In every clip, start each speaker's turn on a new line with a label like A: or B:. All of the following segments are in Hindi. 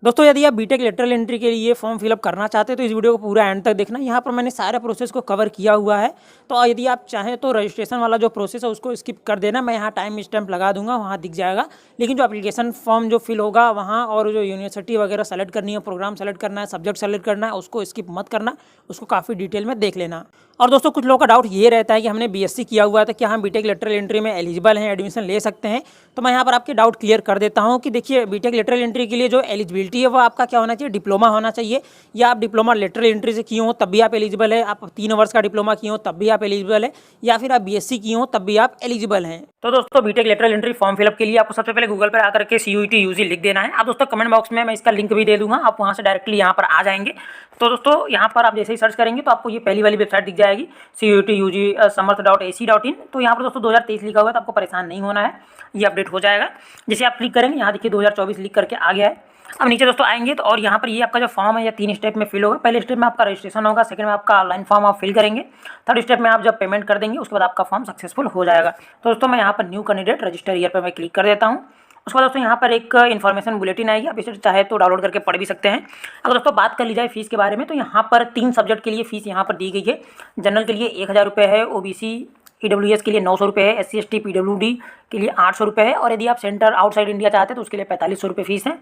A: दोस्तों यदि आप बीटेक लेटरल एंट्री के लिए फॉर्म फिलअप करना चाहते हैं तो इस वीडियो को पूरा एंड तक देखना। यहाँ पर मैंने सारे प्रोसेस को कवर किया हुआ है। तो यदि आप चाहें तो रजिस्ट्रेशन वाला जो प्रोसेस है उसको स्किप कर देना, मैं यहाँ टाइम स्टैम्प लगा दूंगा, वहाँ दिख जाएगा। लेकिन जो एप्लीकेशन फॉर्म जो फिल होगा वहाँ और जो यूनिवर्सिटी वगैरह सेलेक्ट करनी है, प्रोग्राम सेलेक्ट करना है, सब्जेक्ट सेलेक्ट करना है, उसको स्किप मत करना, उसको काफ़ी डिटेल में देख लेना। और दोस्तों कुछ लोगों का डाउट ये रहता है कि हमने बीएससी किया हुआ है तो क्या हम बीटेक लेटरल एंट्री में एलिजिबल हैं, एडमिशन ले सकते हैं। तो मैं यहाँ पर आपके डाउट क्लियर कर देता हूँ कि देखिए बीटेक लेटरल एंट्री के लिए जो एलिजिबिलिटी है वो आपका क्या होना चाहिए, डिप्लोमा होना चाहिए, या आप डिप्लोमा लेटरल एंट्री से किए हो तब भी आप एलिजिबल है, आप 3 वर्ष का डिप्लोमा किए हो तब भी आप एलिजिबल है, या फिर आप बीएससी किए हो तब भी आप एलिजिबल हैं। तो दोस्तों B Tech lateral entry form fill up के लिए आपको सबसे पहले गूगल पर आकर के CUET UG लिख देना है। आप दोस्तों कमेंट बॉक्स में मैं इसका लिंक भी दे दूंगा, आप वहाँ से डायरेक्टली यहाँ पर आ जाएंगे। तो दोस्तों यहाँ पर आप जैसे ही सर्च करेंगे तो आपको ये पहली वाली वेबसाइट दिख जाएगी CUET UG समर्थ.ac.in। तो यहाँ पर दोस्तों 2023 लिखा हुआ है तो आपको परेशान नहीं होना है, ये अपडेट हो जाएगा। जैसे आप क्लिक करेंगे यहाँ देखिए 2024 लिख करके आ गया है। अब नीचे दोस्तों आएंगे तो और यहाँ पर ये आपका जो फॉर्म है ये 3 स्टेप में फिल होगा। पहले स्टेप में आपका रजिस्ट्रेशन होगा, सेकंड में आपका ऑनलाइन फॉर्म आप फिल करेंगे, थर्ड स्टेप में आप जब पेमेंट कर देंगे उसके बाद आपका फॉर्म सक्सेसफुल हो जाएगा। तो दोस्तों मैं यहाँ पर न्यू कैंडिडेट रजिस्टर ईयर पर मैं क्लिक कर देता हूँ। उसके बाद दोस्तों यहाँ पर एक इन्फॉर्मेशन बुलेटिन आएगी, आप इसे चाहे तो डाउनलोड करके पढ़ भी सकते हैं। अगर दोस्तों बात कर ली जाए फीस के बारे में तो यहाँ पर 3 सब्जेक्ट के लिए फीस यहाँ पर दी गई है। जनरल के लिए 1000 रुपये है, OBC EWS के लिए 900 रुपये है, SC ST PWD के लिए 800 रुपये है, और यदि आप सेंटर आउटसाइड इंडिया चाहते हैं तो उसके लिए 4500 रुपये फीस है।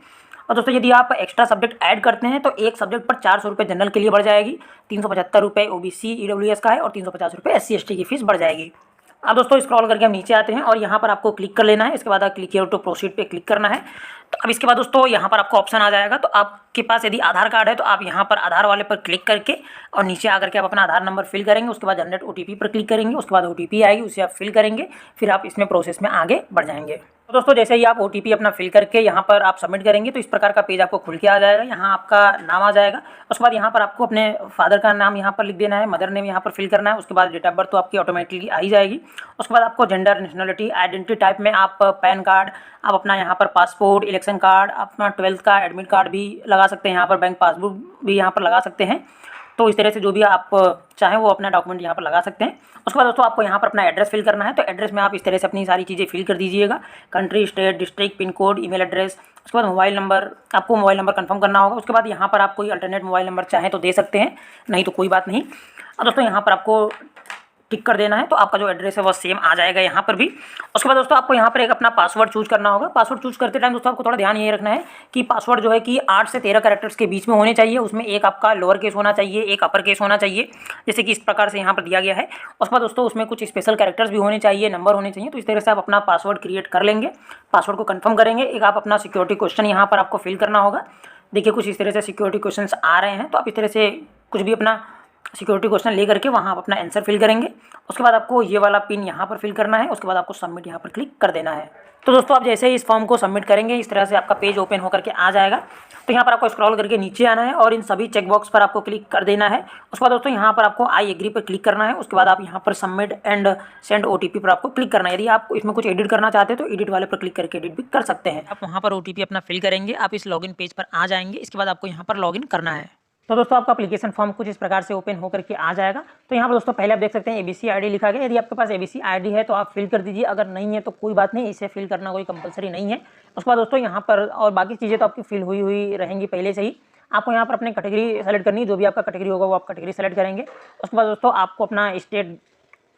A: और दोस्तों यदि आप एक्स्ट्रा सब्जेक्ट ऐड करते हैं तो एक सब्जेक्ट पर 400 रुपये जनरल के लिए बढ़ जाएगी, 375 रुपये OBC EWS का है, और 350 रुपये SC ST की फीस बढ़ जाएगी। अब दोस्तों स्क्रॉल करके हम नीचे आते हैं और यहाँ पर आपको क्लिक कर लेना है। इसके बाद आप क्लिक टू प्रोसीड पे क्लिक करना है। तो अब इसके बाद दोस्तों यहाँ पर आपको ऑप्शन आ जाएगा। तो आपके पास यदि आधार कार्ड है तो आप यहाँ पर आधार वाले पर क्लिक करके और नीचे आकर के आप अपना आधार नंबर फिल करेंगे। उसके बाद जनरेट OTP पर क्लिक करेंगे, उसके बाद OTP आएगी, उसे आप फिल करेंगे, फिर आप इसमें प्रोसेस में आगे बढ़ जाएंगे। तो दोस्तों जैसे ही आप OTP अपना फिल करके यहाँ पर आप सबमिट करेंगे तो इस प्रकार का पेज आपको खुल के आ जाएगा। यहाँ आपका नाम आ जाएगा, उसके बाद यहाँ पर आपको अपने फादर का नाम यहाँ पर लिख देना है, मदर नेम यहाँ पर फिल करना है। उसके बाद डेट ऑफ बर्थ तो आपकी ऑटोमेटिकली आ ही जाएगी। उसके बाद आपको जेंडर, नेशनलिटी, आइडेंटिटी टाइप में आप पैन कार्ड, आप अपना यहाँ पर पासपोर्ट, इलेक्शन कार्ड, अपना 12th का एडमिट कार्ड भी लगा सकते हैं, यहाँ पर बैंक पासबुक भी यहाँ पर लगा सकते हैं। तो इस तरह से जो भी आप चाहें वो अपना डॉक्यूमेंट यहाँ पर लगा सकते हैं। उसके बाद दोस्तों आपको यहाँ पर अपना एड्रेस फिल करना है। तो एड्रेस में आप इस तरह से अपनी सारी चीज़ें फिल कर दीजिएगा, country, state, district, pin code, email address. उसके बाद मोबाइल नंबर, आपको मोबाइल नंबर कंफर्म करना होगा। उसके बाद यहाँ पर आप कोई अल्टरनेट मोबाइल नंबर चाहें तो दे सकते हैं, नहीं तो कोई बात नहीं। और दोस्तों यहाँ पर आपको टिक कर देना है तो आपका जो एड्रेस है वो सेम आ जाएगा यहाँ पर भी। उसके बाद दोस्तों आपको यहाँ पर एक अपना पासवर्ड चूज करना होगा। पासवर्ड चूज करते टाइम दोस्तों आपको थोड़ा ध्यान ये रखना है कि पासवर्ड जो है कि 8 से 13 कैरेक्टर्स के बीच में होने चाहिए। उसमें एक आपका लोअर केस होना चाहिए, एक अपर केस होना चाहिए, जैसे कि इस प्रकार से यहाँ पर दिया गया है। उसके बाद दोस्तों उसमें कुछ स्पेशल कैरेक्टर्स भी होने चाहिए, नंबर होने चाहिए। तो इस तरह से आप अपना पासवर्ड क्रिएट कर लेंगे, पासवर्ड को कन्फर्म करेंगे। एक आप अपना सिक्योरिटी क्वेश्चन यहाँ पर आपको फिल करना होगा। देखिए कुछ इस तरह से सिक्योरिटी क्वेश्चन आ रहे हैं, तो आप इस तरह से कुछ भी अपना सिक्योरिटी क्वेश्चन ले करके वहाँ आप अपना आंसर फिल करेंगे। उसके बाद आपको ये वाला पिन यहाँ पर फिल करना है। उसके बाद आपको सबमिट यहाँ पर क्लिक कर देना है। तो दोस्तों आप जैसे ही इस फॉर्म को सबमिट करेंगे इस तरह से आपका पेज ओपन होकर के आ जाएगा। तो यहाँ पर आपको स्क्रॉल करके नीचे आना है और इन सभी चेकबॉक्स पर आपको क्लिक कर देना है। उसके बाद दोस्तों यहाँ पर आपको आई एग्री पर क्लिक करना है। उसके बाद आप यहाँ पर सबमिट एंड सेंड OTP पर आपको क्लिक करना है। यदि आप इसमें कुछ एडिट करना चाहते हैं तो एडिट वाले पर क्लिक करके एडिट भी कर सकते हैं। आप वहाँ पर OTP अपना फिल करेंगे, आप इस लॉगिन पेज पर आ जाएंगे। इसके बाद आपको यहाँ पर लॉगिन करना है। तो दोस्तों आपका एप्लीकेशन फॉर्म कुछ इस प्रकार से ओपन होकर के आ जाएगा। तो यहाँ पर दोस्तों पहले आप देख सकते हैं ABC ID लिखा गया। यदि आपके पास ABC ID है तो आप फिल कर दीजिए, अगर नहीं है तो कोई बात नहीं, इसे फिल करना कोई कंपलसरी नहीं है। उसके बाद दोस्तों यहाँ पर और बाकी चीज़ें तो आपकी फिल हुई रहेंगी पहले से ही। आपको यहाँ पर अपनी कैटेगरी सेलेक्ट करनी है, जो भी आपका कैटेगरी होगा वो आप कैटेगरी सेलेक्ट करेंगे। उसके बाद दोस्तों आपको अपना स्टेट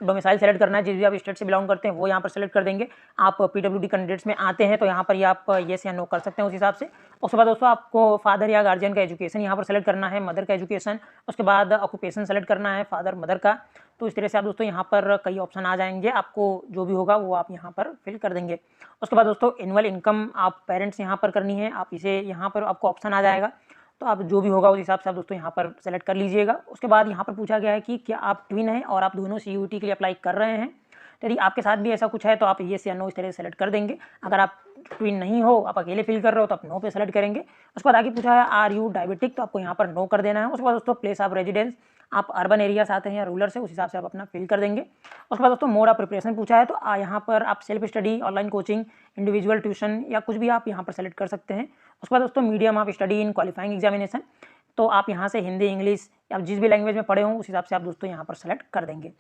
A: डोमिसाइल सेलेक्ट करना है, जिस भी आप स्टेट से बिलोंग करते हैं वो यहाँ पर सेलेक्ट कर देंगे। आप PWD कैंडिडेट्स में आते हैं तो यहाँ पर ये आप येस या नो कर सकते हैं उस हिसाब से। उसके बाद दोस्तों आपको फादर या गार्जियन का एजुकेशन यहाँ पर सेलेक्ट करना है, मदर का एजुकेशन। उसके बाद ऑक्यूपेशन सेलेक्ट करना है, फादर मदर का। तो इस तरह से आप दोस्तों यहाँ पर कई ऑप्शन आ जाएंगे, आपको जो भी होगा वो आप यहाँ पर फिल कर देंगे। उसके बाद दोस्तों एनुअल इनकम आप पेरेंट्स यहाँ पर करनी है, आप इसे यहाँ पर आपको ऑप्शन आ जाएगा। तो आप जो भी होगा उस हिसाब से आप दोस्तों यहाँ पर सेलेक्ट कर लीजिएगा। उसके बाद यहाँ पर पूछा गया है कि क्या आप ट्विन हैं और आप दोनों CUET के लिए अप्लाई कर रहे हैं। तो यदि आपके साथ भी ऐसा कुछ है तो आप येस या नो इस तरह से सेलेक्ट कर देंगे। अगर आप ट्विन नहीं हो, आप अकेले फिल कर रहे हो तो आप नो पे सेलेक्ट करेंगे। उसके बाद आगे पूछा है आर यू डायबिटिक, तो आपको यहाँ पर नो कर देना है। उसके बाद दोस्तों प्लेस ऑफ रेजिडेंस, आप अर्बन एरिया से आते हैं या रूरल से, उस हिसाब से आप अपना फिल कर देंगे। उसके बाद दोस्तों मोड ऑफ प्रिपरेशन पूछा है, तो यहाँ पर आप self study, online coaching, individual tuition या कुछ भी आप यहाँ पर सेलेक्ट कर सकते हैं। उसके बाद दोस्तों medium of study in qualifying examination, तो आप यहाँ से हिंदी, इंग्लिश या जिस भी लैंग्वेज में पढ़े हों उस हिसाब से आप दोस्तों यहाँ पर सेलेक्ट कर देंगे।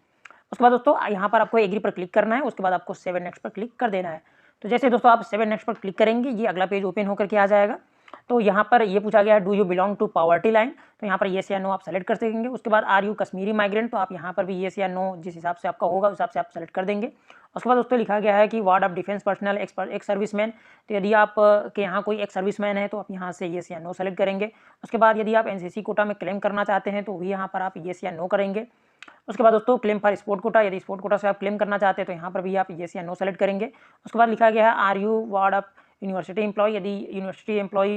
A: उसके बाद दोस्तों यहाँ पर आपको एग्री पर क्लिक करना है। उसके बाद आपको 7 नेक्स्ट पर क्लिक कर देना है। तो जैसे दोस्तों आप 7 नेक्स्ट पर क्लिक करेंगे ये अगला पेज ओपन होकर के आ जाएगा। तो यहाँ पर ये पूछा गया है do you belong to poverty line, तो यहाँ पर येस या नो आप सेलेक्ट कर सकेंगे। उसके बाद आर यू कश्मीरी माइग्रेंट, तो आप यहाँ पर भी येस या नो जिस हिसाब से आपका होगा उस हिसाब से आप सेलेक्ट कर देंगे। उसके बाद दोस्तों लिखा गया है कि ward of defence personnel ex serviceman, तो यदि आप के यहाँ कोई एक सर्विसमैन है तो आप यहाँ से येस या नो सेलेक्ट करेंगे। उसके बाद यदि आप एनसीसी कोटा में क्लेम करना चाहते हैं तो भी यहाँ पर आप येस या नो करेंगे। उसके बाद दोस्तों क्लेम फॉर स्पोर्ट कोटा, यदि स्पोर्ट कोटा से आप क्लेम करना चाहते हैं तो यहाँ पर भी आप येस या नो सेलेक्ट करेंगे। उसके बाद लिखा गया है are you ward of university employee, यदि यूनिवर्सिटी एम्प्लॉय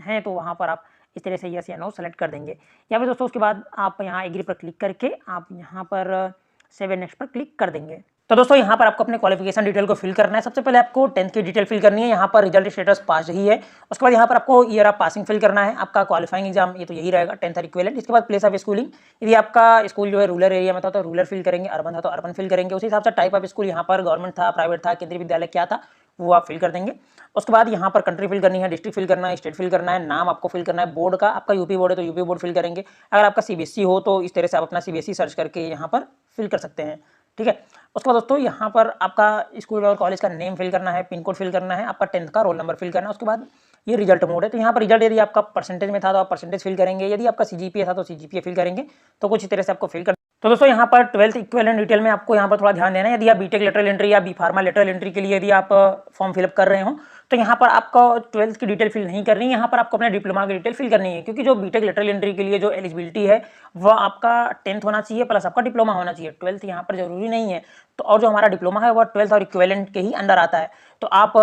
A: हैं तो वहाँ पर आप इस तरह से येस या नो सेलेक्ट कर देंगे। या फिर दोस्तों उसके बाद आप यहाँ एग्री पर क्लिक करके आप यहाँ पर सेव नेक्स्ट पर क्लिक कर देंगे। तो दोस्तों यहाँ पर आपको अपने क्वालिफिकेशन डिटेल को फिल करना है। सबसे पहले आपको 10th की डिटेल फिल करनी है, यहाँ पर रिजल्ट स्टेटस पास ही है। उसके बाद यहाँ पर आपको ईयर ऑफ पासिंग फिल करना है, आपका क्वालिफाइंग एग्जाम ये तो यही रहेगा 10th इक्विवेलेंट। इसके बाद प्लेस ऑफ स्कूलिंग, यदि आपका स्कूल जो है रूरल एरिया में था तो रूरल फिल करेंगे, अर्बन था तो अर्बन फिल करेंगे। उसी हिसाब से टाइप ऑफ स्कूल यहाँ पर गवर्नमेंट था, प्राइवेट था, केंद्रीय विद्यालय क्या था वो आप फिल कर देंगे। उसके बाद यहाँ पर कंट्री फिल करनी है, डिस्ट्रिक्ट फिल करना है, स्टेट फिल करना है, नाम आपको फिल करना है बोर्ड का, आपका यूपी बोर्ड है तो यूपी बोर्ड फिल करेंगे। अगर आपका सीबीएसई हो तो इस तरह से आप अपना सीबीएसई सर्च करके यहाँ पर फिल कर सकते हैं, ठीक है। उसके बाद दोस्तों यहाँ पर आपका स्कूल और कॉलेज का नेम फिल करना है, पिन कोड फिल करना है, आपका 10th का रोल नंबर फिल करना है। उसके बाद ये रिजल्ट मोड है, तो यहाँ पर रिजल्ट यदि आपका परसेंटेज में था तो आप परसेंटेज फिल करेंगे, यदि आपका सीजीपीए था तो सीजीपीए फिल करेंगे। तो कुछ इस तरह से आपको फिल कर। तो दोस्तों यहाँ पर 12th इक्विवेलेंट डिटेल में आपको यहाँ पर थोड़ा ध्यान देना है। यदि आप बीटेक लेटरल एंट्री या बी फार्मा लेटरल एंट्री के लिए यदि आप फॉर्म फिलअप कर रहे हो तो यहाँ पर आपको 12th की डिटेल फिल नहीं करनी है, यहाँ पर आपको अपने डिप्लोमा की डिटेल फिल करनी है। क्योंकि जो बीटेक लेटरल एंट्री के लिए जो एलिजिबिलिटी है वह आपका 10th होना चाहिए प्लस आपका डिप्लोमा होना चाहिए, 12th यहाँ पर जरूरी नहीं है। तो और जो हमारा डिप्लोमा है वह 12th और इक्विवेलेंट के ही अंडर आता है। तो आप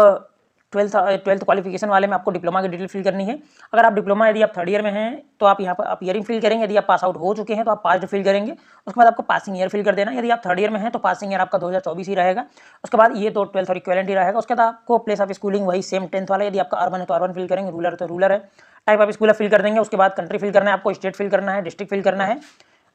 A: 12th क्वालिफिकेशन वाले में आपको डिप्लोमा की डिटेल फिल करनी है। अगर आप डिप्लोमा यदि आप 3rd ईयर में हैं तो आप यहाँ पर आप ईयरिंग फिल करेंगे, यदि आप पास आउट हो चुके हैं तो आप पास फिल करेंगे। उसके बाद आपको पासिंग ईयर फिल कर देना, यदि आप 3rd ईयर में हैं तो पासिंग ईयर आपका 2024 ही रहेगा। उसके बाद ये तो 12th और इक्विवेलेंट ही रहेगा। उसके बाद आपको प्लेस ऑफ स्कूलिंग वही सेम 10th वाला, यदि आपका अर्बन है तो अर्बन फिल करेंगे, रूरल तो रूरल है, टाइप ऑफ स्कूल फिल कर देंगे। उसके बाद कंट्री फिल करना है, आपको स्टेट फिल करना है, डिस्ट्रिक्ट फिल करना है।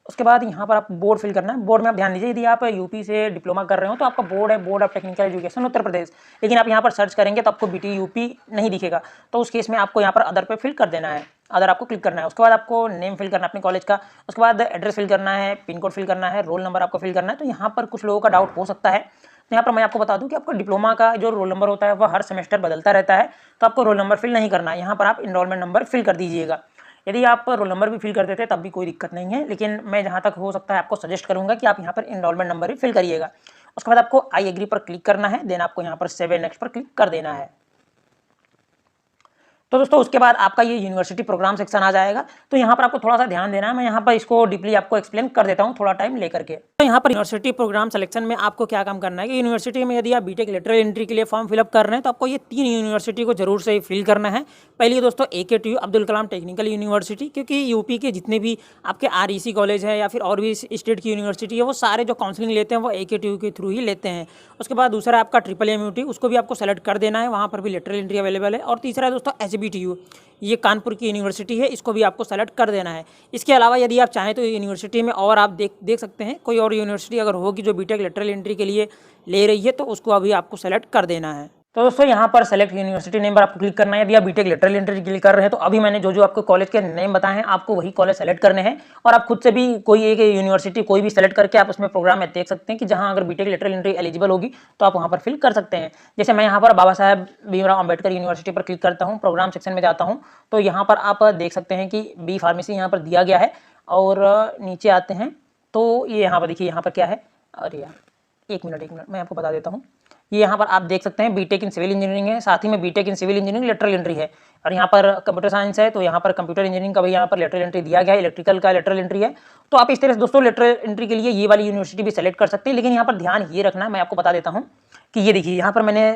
A: उसके बाद यहाँ पर आप बोर्ड फिल करना है। बोर्ड में आप ध्यान दीजिए, यदि आप यूपी से डिप्लोमा कर रहे हो तो आपका बोर्ड है board of technical education Uttar Pradesh, लेकिन आप यहाँ पर सर्च करेंगे तो आपको बीटी यूपी नहीं दिखेगा, तो उस केस में आपको यहाँ पर अदर पे फिल कर देना है, अदर आपको क्लिक करना है। उसके बाद आपको नेम फिल करना है अपने कॉलेज का, उसके बाद एड्रेस फिल करना है, पिन कोड फिल करना है, रोल नंबर आपको फिल करना है। तो यहाँ पर कुछ लोगों का डाउट हो सकता है, तो यहाँ पर मैं आपको बता दूं कि आपका डिप्लोमा का जो रोल नंबर होता है वह हर सेमेस्टर बदलता रहता है, तो आपको रोल नंबर फिल नहीं करना है, यहाँ पर आप इनरोलमेंट नंबर फिल कर दीजिएगा। यदि आप रोल नंबर भी फिल कर देते तब भी कोई दिक्कत नहीं है, लेकिन मैं जहाँ तक हो सकता है आपको सजेस्ट करूँगा कि आप यहाँ पर इनरोलमेंट नंबर ही फिल करिएगा। उसके बाद आपको आई एग्री पर क्लिक करना है, देन आपको यहाँ पर सेव नेक्स्ट पर क्लिक कर देना है। तो दोस्तों उसके बाद आपका ये यूनिवर्सिटी प्रोग्राम सेक्शन आ जाएगा। तो यहाँ पर आपको थोड़ा सा ध्यान देना है, मैं यहाँ पर इसको डीपली आपको एक्सप्लेन कर देता हूँ थोड़ा टाइम लेकर के। तो यहाँ पर यूनिवर्सिटी प्रोग्राम सिलेक्शन में आपको क्या काम करना है कि यूनिवर्सिटी में यदि आप बीटेक लेटरल एंट्री के लिए फॉर्म फिलअप कर रहे हैं तो आपको ये 3 यूनिवर्सिटी को जरूर से फिल करना है। पहली दोस्तों AKTU Abdul Kalam technical university, क्योंकि यूपी के जितने भी आपके REC कॉलेज है या फिर और भी स्टेट की यूनिवर्सिटी है वो सारे जो काउंसलिंग लेते हैं वो AKTU के थ्रू ही लेते हैं। उसके बाद दूसरा आपका MMUT, उसको भी आपको सेलेक्ट कर देना है, वहाँ पर भी लेटरल एंट्री अवेलेबल है। और तीसरा है दोस्तों HBTU, ये कानपुर की यूनिवर्सिटी है, इसको भी आपको सेलेक्ट कर देना है। इसके अलावा यदि आप चाहें तो यूनिवर्सिटी में और आप देख सकते हैं, कोई और यूनिवर्सिटी अगर होगी जो बीटेक लेटरल एंट्री के लिए ले रही है तो उसको अभी आपको सेलेक्ट कर देना है। तो दोस्तों यहाँ पर सेलेक्ट यूनिवर्सिटी नेम पर आपको क्लिक करना है। यदि आप बीटेक लेटरल एंट्री के लिए कर रहे हैं तो अभी मैंने जो आपको कॉलेज के नेम बताए हैं आपको वही कॉलेज सेलेक्ट करने हैं, और आप खुद से भी कोई एक यूनिवर्सिटी कोई भी सेलेक्ट करके आप उसमें प्रोग्राम में देख सकते हैं कि जहाँ अगर बीटेक लेटरल एंट्री एलिजिबल होगी तो आप वहाँ पर फिल कर सकते हैं। जैसे मैं यहाँ पर बाबा साहेब भीमराव अम्बेडकर यूनिवर्सिटी पर क्लिक करता हूँ, प्रोग्राम सेक्शन में जाता हूँ तो यहाँ पर आप देख सकते हैं कि बी फार्मेसी यहाँ पर दिया गया है। और नीचे आते हैं तो ये यहाँ पर देखिए यहाँ पर क्या है, अरे यार एक मिनट मैं आपको बता देता हूँ। ये यहाँ पर आप देख सकते हैं बीटेक इन सिविल इंजीनियरिंग है, साथ ही में B Tech in civil engineering lateral entry है। और यहाँ पर कंप्यूटर साइंस है तो यहाँ पर कंप्यूटर इंजीनियरिंग का भी यहाँ पर लेटरल एंट्री दिया गया है, इलेक्ट्रिकल का लेटरल एंट्री है। तो आप इस तरह से दोस्तों लेटरल एंट्री के लिए ये वाली यूनिवर्सिटी भी सेलेक्ट कर सकते हैं। लेकिन यहाँ पर ध्यान ये रखना, मैं आपको बता देता हूँ कि ये देखिए यहाँ पर मैंने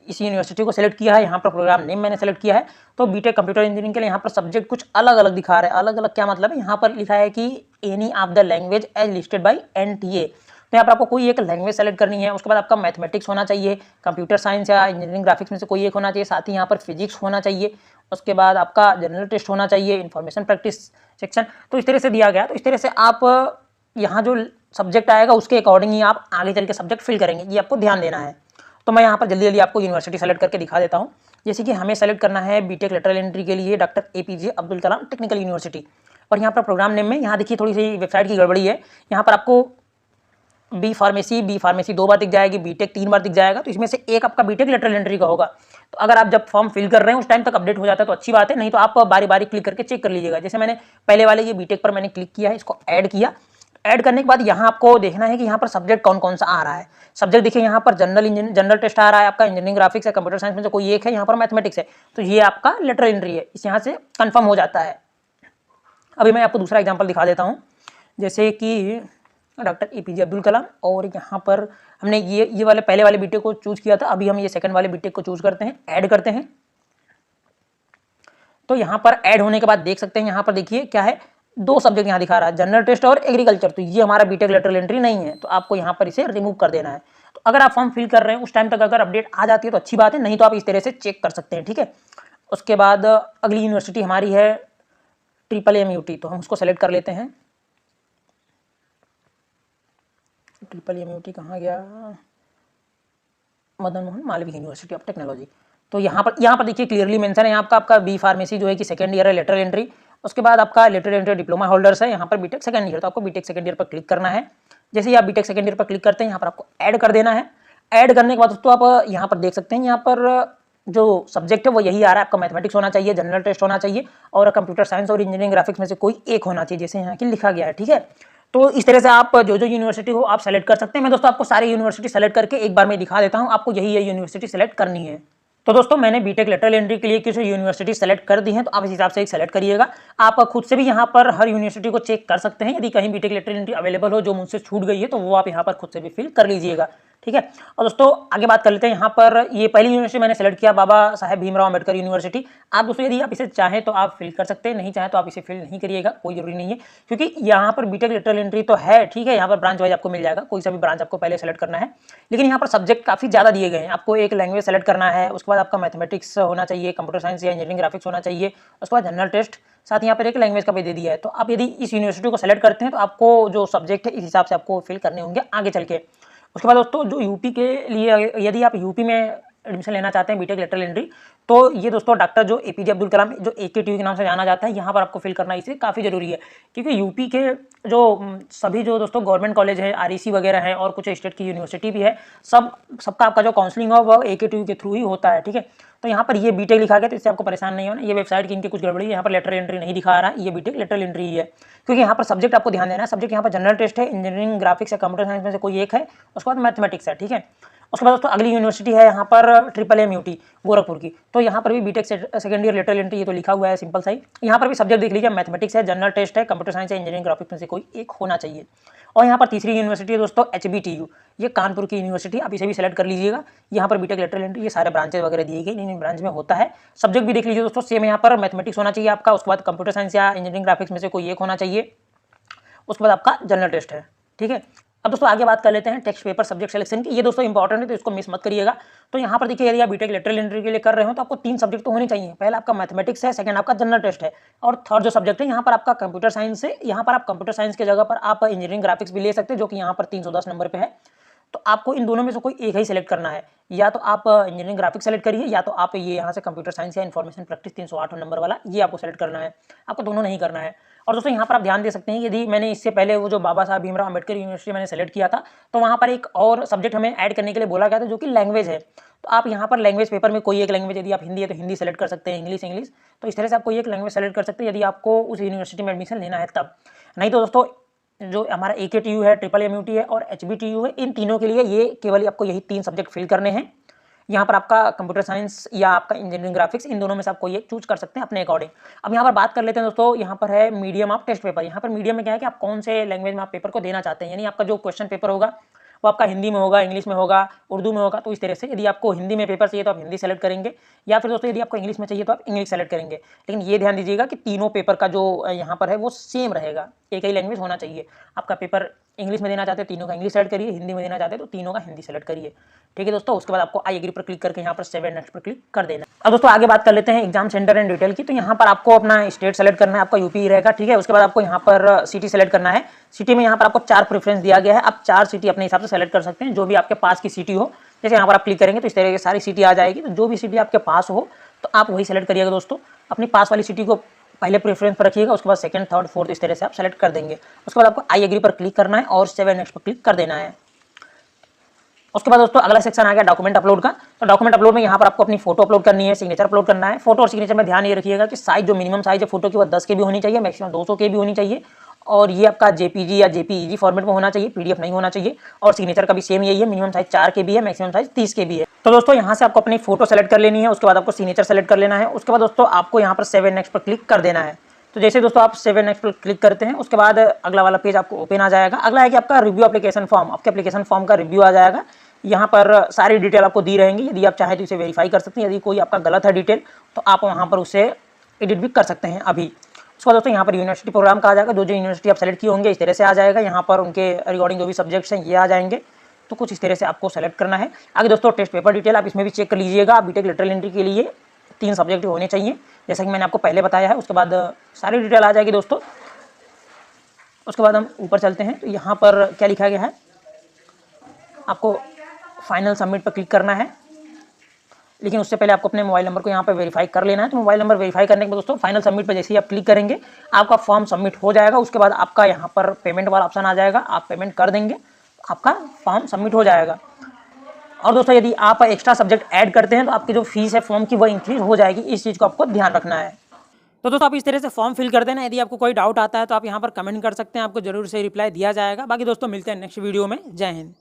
A: इस यूनिवर्सिटी को सेलेक्ट किया है, यहाँ पर प्रोग्राम नेम मैंने सेलेक्ट किया है। तो बीटेक कंप्यूटर इंजीनियरिंग के लिए यहाँ पर सब्जेक्ट कुछ अलग अलग दिखा रहा है। अलग अलग क्या मतलब है, यहाँ पर लिखा है कि any of the language as listed by NTA। तो यहाँ पर आपको कोई एक लैंग्वेज सेलेक्ट करनी है। उसके बाद आपका मैथमेटिक्स होना चाहिए, कंप्यूटर साइंस या इंजीनियरिंग ग्राफिक्स में से कोई एक होना चाहिए, साथ ही यहाँ पर फिजिक्स होना चाहिए। उसके बाद आपका जनरल टेस्ट होना चाहिए, इन्फॉर्मेशन प्रैक्टिस सेक्शन। तो इस तरह से दिया गया। तो इस तरह से आप यहाँ जो सब्जेक्ट आएगा उसके अकॉर्डिंग ही आप आगे चल के सब्जेक्ट फिल करेंगे, ये आपको ध्यान देना है। तो मैं यहाँ पर जल्दी जल्दी आपको यूनिवर्सिटी सेलेक्ट करके दिखा देता हूँ। जैसे कि हमें सेलेक्ट करना है बीटेक लेटरल एंट्री के लिए doctor APJ Abdul Kalam technical university. और यहाँ पर प्रोग्राम नेम में यहाँ देखिए थोड़ी सी वेबसाइट की गड़बड़ी है। यहाँ पर आपको बी फार्मेसी 2 बार दिख जाएगी, बीटेक 3 बार दिख जाएगा। तो इसमें से एक आपका बीटेक लेटरल एंट्री का होगा। तो अगर आप जब फॉर्म फिल कर रहे हैं उस टाइम तक अपडेट हो जाता है तो अच्छी बात है, नहीं तो आप बारी बारी क्लिक करके चेक कर लीजिएगा। जैसे मैंने पहले वाले ये बीटेक पर मैंने क्लिक किया है, इसको ऐड किया। ऐड करने के बाद यहाँ आपको देखना है कि यहाँ पर सब्जेक्ट कौन कौन सा आ रहा है। सब्जेक्ट देखिए यहाँ पर जनरल टेस्ट आ रहा है आपका, इंजीनियरिंग ग्राफिक्स है, कंप्यूटर साइंस में से कोई एक है, यहाँ पर मैथमेटिक्स है, तो ये आपका लेटरल एंट्री है, इस यहाँ से कंफर्म हो जाता है। अभी मैं आपको दूसरा एग्जाम्पल दिखा देता हूँ, जैसे कि डॉक्टर APJ अब्दुल कलाम, और यहाँ पर हमने ये वाले पहले वाले बीटेक को चूज किया था, अभी हम ये सेकंड वाले बीटेक को चूज करते हैं, ऐड करते हैं। तो यहाँ पर ऐड होने के बाद देख सकते हैं, यहाँ पर देखिए क्या है, 2 सब्जेक्ट यहाँ दिखा रहा है, जनरल टेस्ट और एग्रीकल्चर। तो ये हमारा बीटेक लेटरल एंट्री नहीं है, तो आपको यहाँ पर इसे रिमूव कर देना है। तो अगर आप फॉर्म फिल कर रहे हैं उस टाइम तक अगर अपडेट आ जाती है तो अच्छी बात है, नहीं तो आप इस तरह से चेक कर सकते हैं, ठीक है। उसके बाद अगली यूनिवर्सिटी हमारी है MMUT, तो हम उसको सेलेक्ट कर लेते हैं। MMUT कहाँ गया, Madan Mohan Malviya university of technology. तो यहाँ पर देखिए क्लियरली मेंशन है आपका बी फार्मेसी जो है कि सेकंड ईयर है, लेटरल एंट्री। उसके बाद आपका लेटरल एंट्री डिप्लोमा होल्डर्स है, यहाँ पर बीटेक सेकंड ईयर, तो आपको बीटेक सेकंड ईयर पर क्लिक करना है। जैसे ही आप बीटेक सेकंड ईयर पर क्लिक करते हैं, यहाँ पर आपको ऐड कर देना है। ऐड करने के बाद दोस्तों आप यहाँ पर देख सकते हैं, यहाँ पर जो सब्जेक्ट है वो यही आ रहा है आपका, मैथमेटिक्स होना चाहिए, जनरल टेस्ट होना चाहिए, और कंप्यूटर साइंस और इंजीनियरिंग ग्राफिक्स में से कोई एक होना चाहिए, जैसे यहाँ की लिखा गया है, ठीक है। तो इस तरह से आप जो यूनिवर्सिटी हो आप सेलेक्ट कर सकते हैं। मैं दोस्तों आपको सारी यूनिवर्सिटी सेलेक्ट करके एक बार में दिखा देता हूँ, आपको यही यूनिवर्सिटी सेलेक्ट करनी है। तो दोस्तों मैंने बीटेक लेटरल एंट्री के लिए कुछ यूनिवर्सिटी सेलेक्ट कर दी है, तो आप इस हिसाब से एक सेलेक्ट करिएगा। आप खुद से भी यहाँ पर हर यूनिवर्सिटी को चेक कर सकते हैं, यदि कहीं बीटेक लेटरल एंट्री अवेलेबल हो जो मुझसे छूट गई है तो वो आप यहाँ पर खुद से भी फिल कर लीजिएगा, ठीक है। और दोस्तों आगे बात कर लेते हैं, यहाँ पर ये पहली यूनिवर्सिटी मैंने सेलेक्ट किया, बाबा साहेब भीमराव अम्बेडकर यूनिवर्सिटी। आप दोस्तों यदि आप इसे चाहें तो आप फिल कर सकते हैं, नहीं चाहें तो आप इसे फिल नहीं करिएगा, कोई जरूरी नहीं है, क्योंकि यहाँ पर बीटेक लेटरल एंट्री तो है, ठीक है। यहाँ पर ब्रांच वाइज आपको मिल जाएगा, कोई सा भी ब्रांच आपको पहले सेलेक्ट करना है, लेकिन यहाँ पर सब्जेक्ट काफी ज्यादा दिए गए हैं। आपको एक लैंग्वेज सेलेक्ट करना है, उसके बाद आपका मैथमेटिक्स होना चाहिए, कंप्यूटर साइंस या इंजीनियरिंग ग्राफिक्स होना चाहिए, उसके बाद जनरल टेस्ट, साथ यहाँ पर एक लैंग्वेज का भी दे दिया है। तो आप यदि इस यूनिवर्सिटी को सेलेक्ट करते हैं तो आपको जो सब्जेक्ट है इस हिसाब से आपको फिल करने होंगे आगे चल के। उसके बाद दोस्तों जो यूपी के लिए, यदि आप यूपी में एडमिशन लेना चाहते हैं बीटेक लेटरल एंट्री, तो ये दोस्तों डॉक्टर जो APJ अब्दुल कलाम जो AKTU के नाम से जाना जाता है, यहाँ पर आपको फिल करना इसलिए काफ़ी जरूरी है, क्योंकि यूपी के जो सभी जो दोस्तों गवर्नमेंट कॉलेज है, REC वगैरह है, और कुछ स्टेट की यूनिवर्सिटी भी है, सबका आपका जो काउंसलिंग हो वो AKTU के थ्रू ही होता है, ठीक है। तो यहाँ पर ये बीटेक लिखा गया, तो इससे आपको परेशान नहीं होना। ये वेबसाइट की इनकी कुछ गड़बड़ी है, यहाँ पर लेटरल एंट्री नहीं दिखा रहा है, ये बीटेक लेटरल एंट्री ही है, क्योंकि यहाँ पर सब्जेक्ट आपको ध्यान देना है। सब्जेक्ट यहाँ पर जनरल टेस्ट है, इंजीनियरिंग ग्राफिक्स या कंप्यूटर साइंस में से कोई एक है, उसके बाद मैथमेटिक्स है, ठीक है। उसके बाद दोस्तों अगली यूनिवर्सिटी है यहाँ पर MMUT गोरखपुर की, तो यहाँ पर भी B Tech second year lateral entry ये तो लिखा हुआ है सिंपल सा ही। यहाँ पर भी सब्जेक्ट देख लीजिए, मैथमेटिक्स है, जनरल टेस्ट है, कंप्यूटर साइंस या इंजीनियरिंग ग्राफिक्स में से कोई एक होना चाहिए। और यहाँ पर तीसरी यूनिवर्सिटी है दोस्तों HBTU, ये कानपुर की यूनिवर्सिटी, आप इसे भी सेलेक्ट कर लीजिएगा। यहाँ पर बीटेक लेटरल एंट्री ये सारे ब्रांचेज वगैरह दिए गए, इन ब्रांच में होता है। सब्जेक्ट भी देख लीजिए दोस्तों, सेम यहाँ पर मैथमेटिक्स होना चाहिए आपका, उसके बाद कंप्यूटर साइंस या इंजीनियरिंग ग्राफिक्स में से कोई एक होना चाहिए, उसके बाद आपका जनरल टेस्ट है, ठीक है। अब दोस्तों आगे बात कर लेते हैं टेक्स्ट पेपर सब्जेक्ट सिलेक्शन की। ये दोस्तों इंपॉर्टेंट है तो इसको मिस मत करिएगा। तो यहाँ पर देखिए, यदि आप बीटेक लेटरल एंट्री के लिए कर रहे हो तो आपको 3 सब्जेक्ट तो होने चाहिए। पहला आपका मैथमेटिक्स है, सेकंड आपका जनरल टेस्ट है, और थर्ड जो सब्जेक्ट है यहाँ पर आपका कंप्यूटर साइंस है। यहाँ पर आप कंप्यूटर साइंस की जगह पर आप इंजीनियरिंग ग्राफिक्स भी ले सकते हैं, जो कि यहाँ पर 310 नंबर पर है। तो आपको इन दोनों में से कोई एक ही सिलेक्ट करना है, या तो आप इंजीनियरिंग ग्राफिक्स सेलेक्ट करिए, या तो आप ये यहाँ से कंप्यूटर साइंस या इन्फॉर्मेशन प्रैक्टिस 308 नंबर वाला ये आपको सेलेक्ट करना है, आपको दोनों नहीं करना है। और दोस्तों यहाँ पर आप ध्यान दे सकते हैं, यदि मैंने इससे पहले वो जो बाबा साहब भीमराव अम्बेडकर यूनिवर्सिटी मैंने सेलेक्ट किया था, तो वहाँ पर एक और सब्जेक्ट हमें ऐड करने के लिए बोला गया था, जो कि लैंग्वेज है। तो आप यहाँ पर लैंग्वेज पेपर में कोई एक लैंग्वेज, यदि आप हिंदी है तो हिंदी सेलेक्ट कर सकते हैं, इंग्लिश, तो इस तरह से आप कोई एक लैंग्वेज सेलेक्ट कर सकते हैं, यदि आपको उस यूनिवर्सिटी में एडमिशन लेना है तब। नहीं तो दोस्तों जो हमारा AKTU है, MMUT है और HBTU है, इन तीनों के लिए ये केवल आपको यही 3 सब्जेक्ट फिल करने हैं। यहाँ पर आपका कंप्यूटर साइंस या आपका इंजीनियरिंग ग्राफिक्स, इन दोनों में से आप कोई एक चूज कर सकते हैं अपने अकॉर्डिंग। अब यहाँ पर बात कर लेते हैं दोस्तों, यहाँ पर है मीडियम ऑफ टेस्ट पेपर। यहाँ पर मीडियम में क्या है कि आप कौन से लैंग्वेज में आप पेपर को देना चाहते हैं, यानी आपका जो क्वेश्चन पेपर होगा वो आपका हिंदी में होगा, इंग्लिश में होगा, उर्दू में होगा। तो इस तरह से यदि आपको हिंदी में पेपर चाहिए तो आप हिंदी सेलेक्ट करेंगे, या फिर दोस्तों यदि आपको इंग्लिश में चाहिए तो आप इंग्लिश सेलेक्ट करेंगे। लेकिन ये ध्यान दीजिएगा कि तीनों पेपर का जो यहाँ पर है वो सेम रहेगा, एक ही लैंग्वेज होना चाहिए। आपका पेपर इंग्लिश में देना चाहते हैं तीनों का इंग्लिश सेलेक्ट करिए, हिंदी में देना चाहते हैं तो तीनों का हिंदी सेलेक्ट करिए, ठीक है दोस्तों। उसके बाद आपको आई एग्री पर क्लिक करके यहाँ पर सेव एंड नेक्स्ट पर क्लिक कर देना। अब दोस्तों आगे बात कर लेते हैं एग्जाम सेंटर एंड डिटेल की। तो यहाँ पर आपको अपना स्टेट सेलेक्ट करना है, आपका यूपी रहेगा, ठीक है। उसके बाद आपको यहाँ पर सिटी सेलेक्ट करना है। सिटी में यहाँ पर आपको 4 प्रेफरेंस दिया गया है, आप 4 सिटी अपने हिसाब से सेलेक्ट कर सकते हैं, जो भी आपके पास की सिटी हो। जैसे यहाँ पर आप क्लिक करेंगे तो इस तरह की सारी सिटी आ जाएगी, तो जो भी सिटी आपके पास हो तो आप वही सेलेक्ट करिएगा दोस्तों। अपनी पास वाली सिटी को पहले प्रेफरेंस पर रखिएगा, उसके बाद सेकंड, थर्ड, फोर्थ इस तरह से आप सेलेक्ट कर देंगे। उसके बाद आपको आई एग्री पर क्लिक करना है और सेव एंड नेक्स्ट पर क्लिक कर देना है। उसके बाद दोस्तों अगला सेक्शन आ गया डॉक्यूमेंट अपलोड का। तो डॉक्यूमेंट अपलोड में यहाँ पर आपको अपनी फोटो अपलोड करनी है, सिग्नेचर अपलोड करना है। फोटो और सिग्नेचर में ध्यान ये रखिएगा कि साइज जो मिनिमम साइज है फोटो की वो 10 KB होनी चाहिए, मैक्सिमम 200 KB होनी चाहिए, और ये आपका JPG या JPEG फॉर्मेट में होना चाहिए, PDF नहीं होना चाहिए। और सिग्नेचर का भी सेम यही है, मिनिमम साइज 4 KB है, मैक्सिमम साइज 30 KB है। तो दोस्तों यहाँ से आपको अपनी फोटो सेलेक्ट कर लेनी है, उसके बाद आपको सिग्नेचर सेलेक्ट कर लेना है। उसके बाद दोस्तों आपको यहाँ पर सेव एंड नेक्स्ट पर क्लिक कर देना है। तो जैसे दोस्तों आप सेव एंड नेक्स्ट पर क्लिक करते हैं उसके बाद अगला वाला पेज आपको ओपन आ जाएगा। अगला है कि आपका रिव्यू एप्लीकेशन फॉर्म, आपके एप्लीकेशन फॉर्म का रिव्यू आ जाएगा। यहाँ पर सारी डिटेल आपको दी रहेंगी, यदि आप चाहें तो इसे वेरीफाई कर सकते हैं। यदि कोई आपका गलत है डिटेल तो आप वहाँ पर उसे एडिट भी कर सकते हैं अभी। उसके बाद दोस्तों यहाँ पर यूनिवर्सिटी प्रोग्राम का आ जाएगा, जो यूनिवर्सिटी आप सेलेक्ट किए होंगे इस तरह से आ जाएगा। यहाँ पर उनके रिगार्डिंग जो भी सब्जेक्ट्स हैं ये आ जाएंगे, तो कुछ इस तरह से आपको सेलेक्ट करना है। आगे दोस्तों टेस्ट पेपर डिटेल आप इसमें भी चेक कर लीजिएगा। बीटेक लेटरल एंट्री के लिए 3 सब्जेक्ट होने चाहिए, जैसा कि मैंने आपको पहले बताया है। उसके बाद सारी डिटेल आ जाएगी दोस्तों। उसके बाद हम ऊपर चलते हैं, तो यहाँ पर क्या लिखा गया है, आपको फाइनल सबमिट पर क्लिक करना है। लेकिन उससे पहले आपको अपने मोबाइल नंबर को यहाँ पर वेरीफाई कर लेना है। तो मोबाइल नंबर वेरीफाई करने के बाद दोस्तों फाइनल सबमिट पर जैसे ही आप क्लिक करेंगे आपका फॉर्म सबमिट हो जाएगा। उसके बाद आपका यहाँ पर पेमेंट वाला ऑप्शन आ जाएगा, आप पेमेंट कर देंगे, आपका फॉर्म सबमिट हो जाएगा। और दोस्तों यदि आप एक्स्ट्रा सब्जेक्ट ऐड करते हैं तो आपकी जो फीस है फॉर्म की वो इंक्रीज हो जाएगी, इस चीज़ को आपको ध्यान रखना है। तो दोस्तों आप इस तरह से फॉर्म फिल कर देना। यदि आपको कोई डाउट आता है तो आप यहाँ पर कमेंट कर सकते हैं, आपको जरूर से रिप्लाई दिया जाएगा। बाकी दोस्तों मिलते हैं नेक्स्ट वीडियो में। जय हिंद।